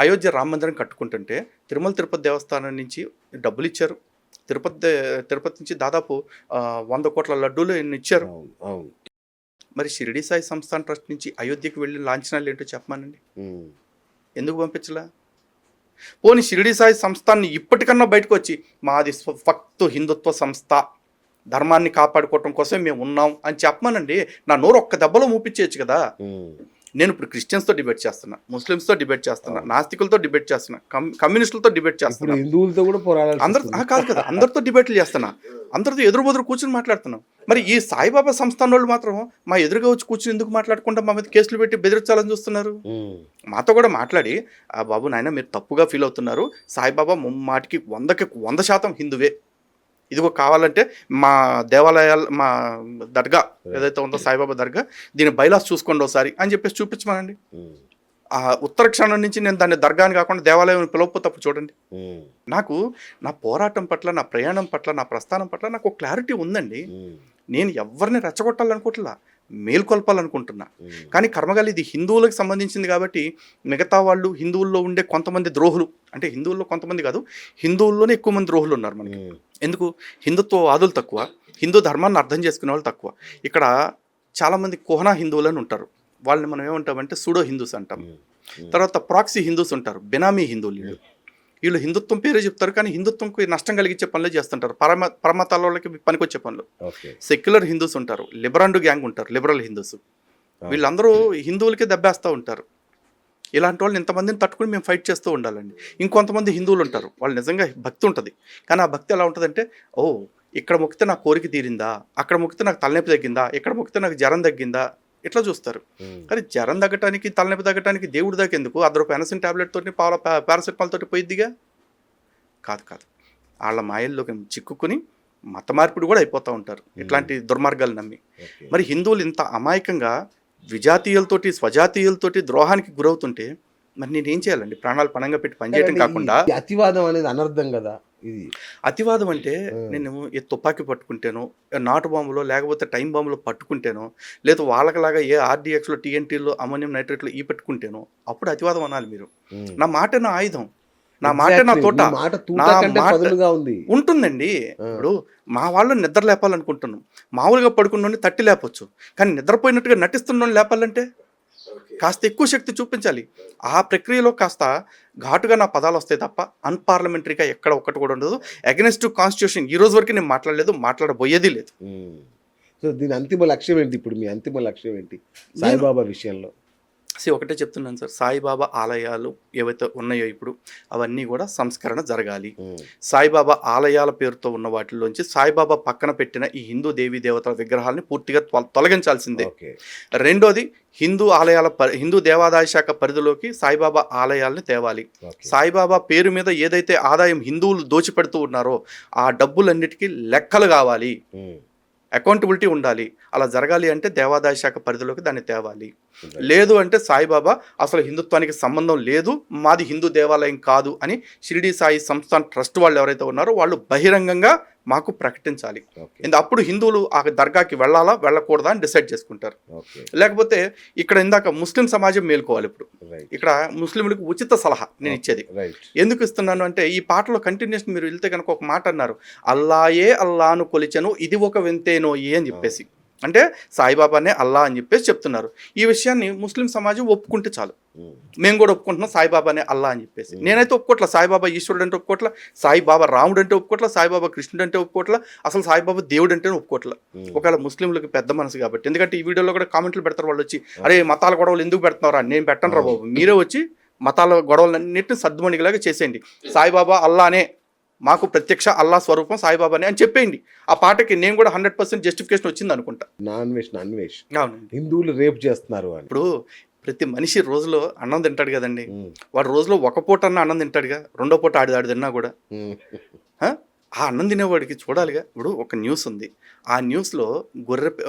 అయోధ్య రామ మందిరం కట్టుకుంటుంటే తిరుమల తిరుపతి దేవస్థానం నుంచి డబ్బులు ఇచ్చారు. తిరుపతి నుంచి దాదాపు 100 కోట్ల లడ్డూలు ఎన్ని ఇచ్చారు. అవును, అవును. మరి షిరిడి సాయి సంస్థాన్ ట్రస్ట్ నుంచి అయోధ్యకి వెళ్ళిన లాంఛనాలు ఏంటో చెప్పమానండి. ఎందుకు పంపించలా? పోనీ షిరిడి సాయి సంస్థాన్ని ఇప్పటికన్నా బయటకు వచ్చి మాది ఫక్తు హిందుత్వ సంస్థ, ధర్మాన్ని కాపాడుకోవటం కోసం మేము ఉన్నాం అని చెప్పమానండి. నా నోరు ఒక్క దెబ్బలో మూపించేయచ్చు కదా. నేను ఇప్పుడు క్రిస్టియన్స్తో డిబేట్ చేస్తున్నా, ముస్లిమ్స్తో డిబేట్ చేస్తున్నా, నాస్తికులతో డిబేట్ చేస్తున్నా, కమ్యూనిస్టులతో డిబేట్ చేస్తున్నా, హిందువులతో కూడా అందరు కాదు కదా, అందరితో డిబేట్లు చేస్తున్నా, అందరితో ఎదురు కూర్చుని మాట్లాడుతున్నాం. మరి ఈ సాయిబాబా సంస్థాన వాళ్ళు మాత్రం మా ఎదురుగా వచ్చి కూర్చుని ఎందుకు మాట్లాడకుండా మా మీద కేసులు పెట్టి బెదిరించాలని చూస్తున్నారు? మాతో కూడా మాట్లాడి, బాబు నాయన మీరు తప్పుగా ఫీల్ అవుతున్నారు, సాయిబాబా ముమ్మాటికి 100% హిందువే, ఇదిగో కావాలంటే మా దేవాలయాలు, మా దర్గా ఏదైతే ఉందో సాయిబాబా దర్గా, దీని బైలాస్ చూసుకోండి ఒకసారి అని చెప్పేసి చూపించమనండి. ఆ ఉత్తర క్షణం నుంచి నేను దాన్ని దర్గాని కాకుండా దేవాలయం పిలవకపోతే చూడండి. నాకు నా పోరాటం పట్ల, నా ప్రయాణం పట్ల, నా ప్రస్థానం పట్ల నాకు ఒక క్లారిటీ ఉందండి. నేను ఎవరిని రెచ్చగొట్టాలనుకుంటున్నా, మేల్కొల్పాలనుకుంటున్నా. కానీ కర్మగాలి ఇది హిందువులకు సంబంధించింది కాబట్టి మిగతా వాళ్ళు, హిందువుల్లో ఉండే కొంతమంది ద్రోహులు, అంటే హిందువుల్లో కొంతమంది కాదు, హిందువుల్లోనే ఎక్కువ మంది ద్రోహులు ఉన్నారు మనకి. ఎందుకు? హిందుత్వవాదులు తక్కువ, హిందూ ధర్మాన్ని అర్థం చేసుకునే వాళ్ళు తక్కువ. ఇక్కడ చాలామంది కోహనా హిందువులని ఉంటారు, వాళ్ళని మనం ఏమంటామంటే సూడో హిందూస్ అంటాం. తర్వాత ప్రాక్సీ హిందూస్ ఉంటారు, బెనామీ హిందువులు. వీళ్ళు హిందుత్వం పేరే చెప్తారు కానీ హిందుత్వంకి నష్టం కలిగించే పనులే చేస్తుంటారు, పరమతాల వాళ్ళకి పనికొచ్చే పనులు. సెక్యులర్ హిందూస్ ఉంటారు, లిబరండు గ్యాంగ్ ఉంటారు, లిబరల్ హిందూస్. వీళ్ళందరూ హిందువులకే దెబ్బేస్తూ ఉంటారు. ఇలాంటి వాళ్ళని ఇంతమందిని తట్టుకుని మేము ఫైట్ చేస్తూ ఉండాలండి. ఇంకొంతమంది హిందువులు ఉంటారు, వాళ్ళు నిజంగా భక్తి ఉంటుంది, కానీ ఆ భక్తి ఎలా ఉంటుందంటే, ఓ ఇక్కడ మొక్కితే నాకు కోరిక తీరిందా, అక్కడ మొక్కితే నాకు తలనొప్పి తగ్గిందా, ఇక్కడ మొక్కితే నాకు జ్వరం తగ్గిందా, ఇట్లా చూస్తారు. కానీ జ్వరం తగ్గటానికి, తలనొప్పి తగ్గటానికి దేవుడి దాకా ఎందుకు? ₹10 పెనసిన్ ట్యాబ్లెట్ తోటి, పారాసెటమాల్ తోటి పోయిద్దిగా. కాదు, వాళ్ళ మాయల్లోకి చిక్కుకుని మత మార్పిడి కూడా అయిపోతూ ఉంటారు ఇట్లాంటి దుర్మార్గాలు నమ్మి. మరి హిందువులు ఇంత అమాయకంగా విజాతీయులతోటి, స్వజాతీయులతోటి ద్రోహానికి గురవుతుంటే మరి నేనేం చేయాలండి? ప్రాణాలు పణంగా పెట్టి పనిచేయడం కాకుండా. అతివాదం అనేది అనర్థం కదా. ఇది అతివాదం అంటే నేను తుపాకీ పట్టుకుంటేనో, నాటు బాంబులో లేకపోతే టైం బాంబులో పట్టుకుంటేనో, లేదా వాళ్ళకిలాగా ఏ RDXలో, TNTలో, అమోనియం నైట్రేట్లో ఈ పెట్టుకుంటేనో అప్పుడు అతివాదం అనాలి మీరు. నా మాట నా ఆయుధం, నా మాట నా తోట, నా మాట ఉంటుందండి. ఇప్పుడు మా వాళ్ళు నిద్ర లేపాలనుకుంటున్నాం, మామూలుగా పడుకున్న తట్టి లేపొచ్చు, కానీ నిద్రపోయినట్టుగా నటిస్తున్న లేపాలంటే కాస్త ఎక్కువ శక్తి చూపించాలి. ఆ ప్రక్రియలో కాస్త ఘాటుగా నా పదాలు వస్తాయి తప్ప అన్పార్లమెంటరీగా ఎక్కడ ఒక్కటి కూడా ఉండదు. అగెన్స్ట్ కాన్స్టిట్యూషన్ ఈ రోజు వరకు నేను మాట్లాడలేదు, మాట్లాడబోయేది లేదు. సో దీని అంతిమ లక్ష్యం ఏంటి? ఇప్పుడు మీ అంతిమ లక్ష్యం ఏంటి సాయిబాబా విషయంలో? ఒకటే చెప్తున్నాను సార్, సాయిబాబా ఆలయాలు ఏవైతే ఉన్నాయో ఇప్పుడు అవన్నీ కూడా సంస్కరణ జరగాలి. సాయిబాబా ఆలయాల పేరుతో ఉన్న వాటిలోంచి సాయిబాబా పక్కన పెట్టిన ఈ హిందూ దేవీ దేవతల విగ్రహాలని పూర్తిగా తొలగించాల్సిందే. రెండోది, హిందూ దేవాదాయ శాఖ పరిధిలోకి సాయిబాబా ఆలయాల్ని తేవాలి. సాయిబాబా పేరు మీద ఏదైతే ఆదాయం హిందువులు దోచిపెడుతూ ఉన్నారో ఆ డబ్బులన్నిటికీ లెక్కలు కావాలి, అకౌంటబిలిటీ ఉండాలి. అలా జరగాలి అంటే దేవాదాయ శాఖ పరిధిలోకి దాన్ని తేవాలి. లేదు అంటే సాయిబాబా అసలు హిందుత్వానికి సంబంధం లేదు, మాది హిందూ దేవాలయం కాదు అని షిరిడి సాయి సంస్థాన్ ట్రస్ట్ వాళ్ళు ఎవరైతే ఉన్నారో వాళ్ళు బహిరంగంగా మాకు ప్రకటించాలి. అప్పుడు హిందువులు ఆ దర్గాకి వెళ్ళాలా వెళ్ళకూడదా అని డిసైడ్ చేసుకుంటారు. లేకపోతే ఇక్కడ ఇందాక ముస్లిం సమాజం మేల్కోవాలి. ఇప్పుడు ఇక్కడ ముస్లింలకు ఉచిత సలహా నేను ఇచ్చేది ఎందుకు ఇస్తున్నాను అంటే, ఈ పాటలో కంటిన్యూషన్ మీరు వెళ్తే కనుక ఒక మాట అన్నారు, అల్లాయే అల్లాను కొలిచెను ఇది ఒక వింతేనోయే అని చెప్పేసి, అంటే సాయిబాబానే అల్లా అని చెప్పేసి చెప్తున్నారు. ఈ విషయాన్ని ముస్లిం సమాజం ఒప్పుకుంటే చాలు. మేము కూడా ఒప్పుకుంటున్నాం సాయిబాబానే అల్లా అని చెప్పేసి. నేనైతే ఒప్పుకోట్లా, సాయిబాబా ఈశ్వరుడు అంటే ఒప్పుకోట్లా, సాయిబాబా రాముడు అంటే ఒప్పుకోట్లా, సాయిబాబా కృష్ణుడు అంటే ఒప్పుకోట్లా, అసలు సాయిబాబా దేవుడు అంటే ఒప్పుకోట్లా. ఒకవేళ ముస్లింలకు పెద్ద మనసు కాబట్టి, ఎందుకంటే ఈ వీడియోలో కూడా కామెంట్లు పెడతారు వాళ్ళు వచ్చి, అరే మతాల గొడవలు ఎందుకు పెడుతున్నారా? నేను పెట్టను రా బాబు, మీరే వచ్చి మతాల గొడవలన్నింటినీ సద్దుమణిలాగా చేసేయండి. సాయిబాబా అల్లానే, మాకు ప్రత్యక్ష అల్లా స్వరూపం సాయిబాబానే అని చెప్పేయండి. ఆ పాటకి నేను కూడా 100% జస్టిఫికేషన్ వచ్చింది అనుకుంటా. హిందువులు రేపు చేస్తున్నారు అని. ఇప్పుడు ప్రతి మనిషి రోజులో అన్నం తింటాడు కదండి, వాడు రోజులో ఒక పూట అన్న అన్నం తింటాడుగా, రెండో పూట ఆడి తిన్నా కూడా ఆ అన్నం తినేవాడికి చూడాలిగా. ఇప్పుడు ఒక న్యూస్ ఉంది, ఆ న్యూస్లో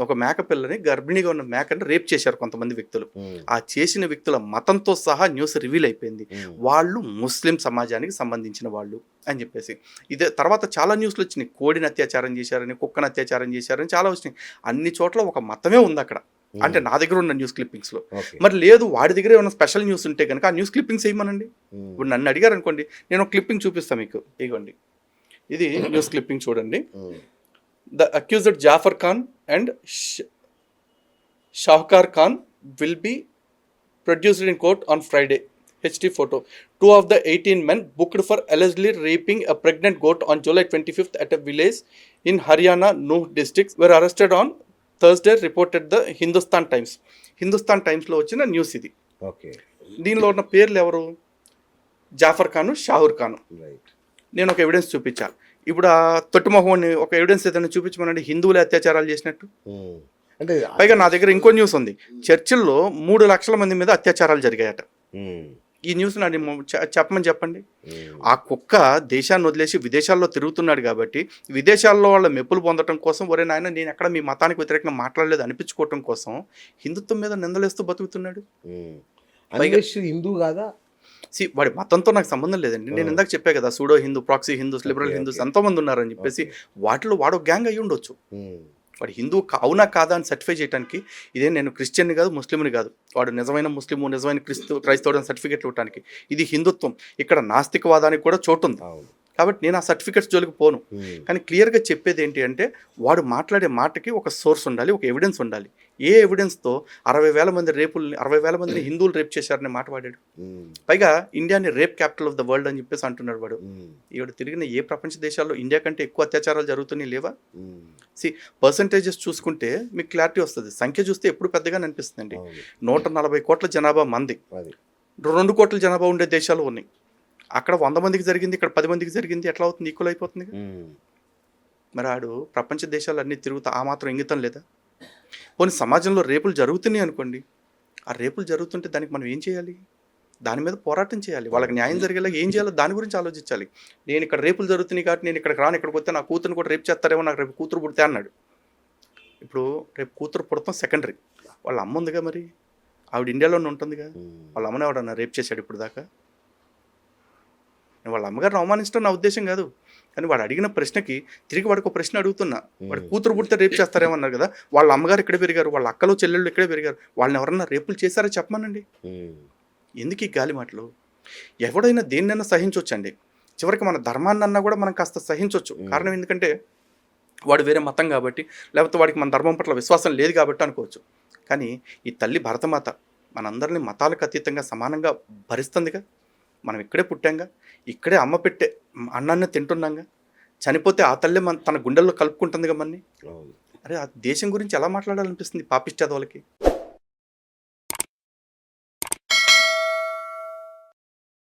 ఒక మేక పిల్లని, గర్భిణిగా ఉన్న మేకని రేప్ చేశారు కొంతమంది వ్యక్తులు. ఆ చేసిన వ్యక్తుల మతంతో సహా న్యూస్ రివీల్ అయిపోయింది, వాళ్ళు ముస్లిం సమాజానికి సంబంధించిన వాళ్ళు అని చెప్పేసి. ఇదే తర్వాత చాలా న్యూస్లు వచ్చినాయి, కోడిని అత్యాచారం చేశారని, కుక్కను అత్యాచారం చేశారని చాలా వచ్చినాయి. అన్ని చోట్ల ఒక మతమే ఉంది అక్కడ. అంటే నా దగ్గర ఉన్న న్యూస్ క్లిప్పింగ్స్లో. ఓకే. మరి లేదు వాడి దగ్గర ఏమైనా స్పెషల్ న్యూస్ ఉంటే కనుక ఆ న్యూస్ క్లిప్పింగ్స్ వేయమనండి. ఇప్పుడు నన్ను అడిగారు అనుకోండి, నేను ఒక క్లిప్పింగ్ చూపిస్తాను మీకు. ఇదిగోండి, ఇది న్యూస్ క్లిప్పింగ్ చూడండి. The accused Jafar Khan and Shahkar Khan will be produced in court on Friday. HD photo. 2 of the 18 men booked for allegedly raping a pregnant goat on July 25th at a village in Haryana, Nuh district were arrested on Thursday, reported the Hindustan Times. Hindustan Times లో వచ్చిన news ఇది. Okay. దీనిలో ఉన్న పేర్లు ఎవరు? Jafar Khan, షాహూర్ Khan. Right. నేను ఒక evidence చూపించా. ఇప్పుడు ఆ తొట్టుమొహోని ఒక ఎవిడెన్స్ ఏదైనా చూపించమనండి హిందువులే అత్యాచారాలు చేసినట్టు. అంటే పైగా నా దగ్గర ఇంకో న్యూస్ ఉంది. చర్చిల్లో 3 లక్షల మంది మీద అత్యాచారాలు జరిగాయట. ఈ న్యూస్ నాది చెప్పమని చెప్పండి. ఆ కుక్క దేశాన్ని వదిలేసి విదేశాల్లో తిరుగుతున్నాడు కాబట్టి విదేశాల్లో వాళ్ళ మెప్పులు పొందడం కోసం, ఒరే నాయన నేను ఎక్కడ మీ మతానికి వ్యతిరేకంగా మాట్లాడలేదు అనిపించుకోవటం కోసం హిందుత్వం మీద నిందలేస్తూ బతుకుతున్నాడు. హిందూ కాదా? వాడి మతంతో నాకు సంబంధం లేదండి. నేను ఇందాక చెప్పా కదా, pseudo Hindu, proxy Hindus, liberal Hindus ఎంతోమంది ఉన్నారని చెప్పేసి. వాటిలో వాడో గ్యాంగ్ అయ్యి ఉండొచ్చు. వాడు హిందూ అవునా కాదా అని సర్టిఫై చేయడానికి ఇదే నేను క్రిస్టియన్ని కాదు, ముస్లింని కాదు. వాడు నిజమైన ముస్లిము, నిజమైన క్రైస్తవుడు అని సర్టిఫికేట్లు ఇవ్వడానికి. ఇది హిందుత్వం. ఇక్కడ నాస్తికవాదానికి కూడా చోటు ఉంది. కాబట్టి నేను ఆ సర్టిఫికేట్స్ జోలికి పోను. కానీ క్లియర్గా చెప్పేది ఏంటి అంటే, వాడు మాట్లాడే మాటకి ఒక సోర్స్ ఉండాలి, ఒక ఎవిడెన్స్ ఉండాలి. ఏ ఎవిడెన్స్తో 60,000 మంది రేపుల్ని, 60,000 మందిని హిందువులు రేప్ చేశారని మాట వాడాడు. పైగా ఇండియాని rape capital of the world అని చెప్పేసి అంటున్నాడు వాడు. ఈవిడ తిరిగిన ఏ ప్రపంచ దేశాల్లో ఇండియా కంటే ఎక్కువ అత్యాచారాలు జరుగుతున్నాయి లేవా? పర్సంటేజెస్ చూసుకుంటే మీకు క్లారిటీ వస్తుంది. సంఖ్య చూస్తే ఎప్పుడు పెద్దగానే అనిపిస్తుందండి. 140 కోట్ల జనాభా మంది, 2 కోట్ల జనాభా ఉండే దేశాలు ఉన్నాయి. అక్కడ 100 మందికి జరిగింది, ఇక్కడ 10 మందికి జరిగింది. ఎట్లా అవుతుంది? ఈక్వల్ అయిపోతుంది. మరి ఆడు ప్రపంచ దేశాలు అన్నీ తిరుగుతా ఆ మాత్రం ఇంగితం లేదా? పోనీ సమాజంలో రేపులు జరుగుతున్నాయి అనుకోండి, ఆ రేపులు జరుగుతుంటే దానికి మనం ఏం చేయాలి? దాని మీద పోరాటం చేయాలి. వాళ్ళకి న్యాయం జరిగేలా ఏం చేయాలో దాని గురించి ఆలోచించాలి. నేను ఇక్కడ రేపులు జరుగుతున్నాయి కాబట్టి నేను ఇక్కడికి రాను, ఇక్కడికి వస్తే నా కూతురుని కూడా రేపు చేస్తారేమో, నాకు రేపు కూతురు పుడితే అన్నాడు. ఇప్పుడు రేపు కూతురు పుడతాం సెకండరీ. వాళ్ళ అమ్మ ఉందిగా, మరి ఆవిడ ఇండియాలోనే ఉంటుందిగా. వాళ్ళ అమ్మని ఎవడన్నా రేపు చేశాడు ఇప్పుడు దాకా? నేను వాళ్ళ అమ్మగారిని అవమానించడం నా ఉద్దేశం కాదు. కానీ వాడు అడిగిన ప్రశ్నకి తిరిగి వాడికి ఒక ప్రశ్న అడుగుతున్నా. వాడు కూతురు పుడితే రేపు చేస్తారేమన్నారు కదా, వాళ్ళ అమ్మగారు ఇక్కడే పెరిగారు, వాళ్ళ అక్కలు చెల్లెళ్ళు ఇక్కడే పెరిగారు, వాళ్ళని ఎవరన్నా రేపులు చేశారో చెప్పమనండి. ఎందుకు ఈ గాలి మాటలు? ఎవడైనా దేన్నైనా సహించవచ్చండి. చివరికి మన ధర్మాన్ని అన్నా కూడా మనం కాస్త సహించవచ్చు. కారణం ఎందుకంటే వాడు వేరే మతం కాబట్టి, లేకపోతే వాడికి మన ధర్మం పట్ల విశ్వాసం లేదు కాబట్టి అనుకోవచ్చు. కానీ ఈ తల్లి భరతమాత మనందరినీ మతాలకు అతీతంగా సమానంగా భరిస్తుందిగా. మనం ఇక్కడే పుట్టాంగా, ఇక్కడే అమ్మ పెట్టే అన్నాన్ని తింటున్నాంగా. చనిపోతే ఆ తల్లే తన గుండెల్లో కలుపుకుంటుందిగా మన్ని. అరే ఆ దేశం గురించి ఎలా మాట్లాడాలనిపిస్తుంది పాపిష్టి వాళ్ళకి?